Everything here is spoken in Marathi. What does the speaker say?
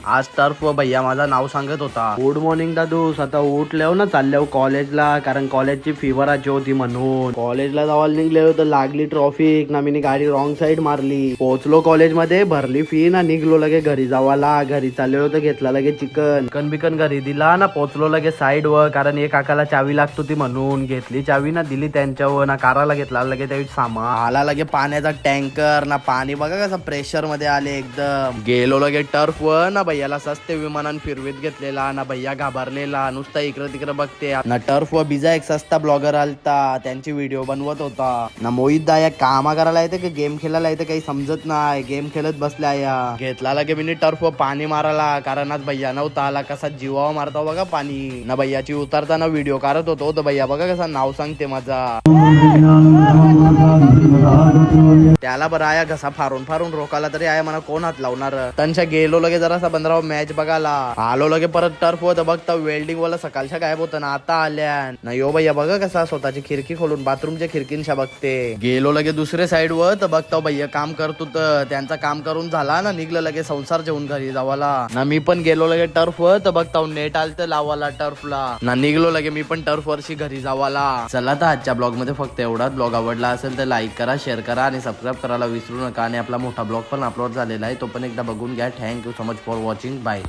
आज टर्फ भैया माझा नाव सांगत होता. गुड मॉर्निंग दादूस, आता उठल्यावर ना चालल्यावर कॉलेजला, कारण कॉलेजची फी भरायची होती म्हणून. कॉलेजला जावायला निघले तर लागली ट्रॉफिक ना, मी गाडी रॉंग साईड मारली. पोहोचलो कॉलेजमध्ये, भरली फी ना, निघलो लगे घरी जावाला. घरी चाललेलो तर घेतला लगे चिकन बिकन घरी दिला ना, पोहोचलो लगे साईड वर, कारण एक काकाला चावी लागत होती म्हणून. घेतली चावी ना, दिली त्यांच्यावर ना, काराला घेतला लगे त्यावेळी सामान आला. लगे पाण्याचा टँकर ना, पाणी बघा कसं प्रेशर मध्ये आले एकदम. गेलो लगे टर्फ वर ना, भैयाला सस्ते विमानान फिरवीत घेतलेला ना, भैया घाबरलेला नुसता इकडे तिकडे बघते ना. टर्फ वर बिजा एक सस्ता ब्लॉगर आलता, त्यांची व्हिडिओ बनवत होता ना. मोहित दा या कामा करायला येते की गेम खेळायला येते काही समजत नाही. गेम खेळत बसल्या या. घेतला लगे मी टर्फ वर पाणी मारायला, कारण आज भैया नव्हता आला. कसा जीवावर मारता बघा पाणी ना. भैयाची उतरताना व्हिडिओ काढत होतो तर भैया बघा कसा नाव सांगते माझा. त्याला बरं आया घसा फारून फारून रोकाला तरी आया मला कोण हात लावणार. त्यांच्या गेलो लगे जरासा 15 मॅच बघायला. आलो लगे परत टर्फ होत बघता वेल्डिंग वाला सकाळच्या गायब होतं ना, आता आल्या ना. यो भैया बघा कसा स्वतःची खिडकी खोलून बाथरूमच्या खिडकींच्या बघते. गेलो लगे दुसरे साईड वर तर बघता भैया काम करतो, तर त्यांचा काम करून झाला ना, निघलं लगे संसार जेवून घरी जावाला ना. मी पण गेलो लगे टर्फ वर तर बघता नेट आलत लावाला टर्फला ना. निघलो लगे मी पण टर्फ वरशी घरी जावाला. चला तर आजच्या ब्लॉग मध्ये फक्त एवढाच. ब्लॉग आवडला असेल तर लाईक करा, शेअर करा आणि सबस्क्राईब करायला विसरू नका. आणि आपला मोठा ब्लॉग पण अपलोड झालेला आहे, तो पण एकदा बघून घ्या. Thank you so much for watching. Bye.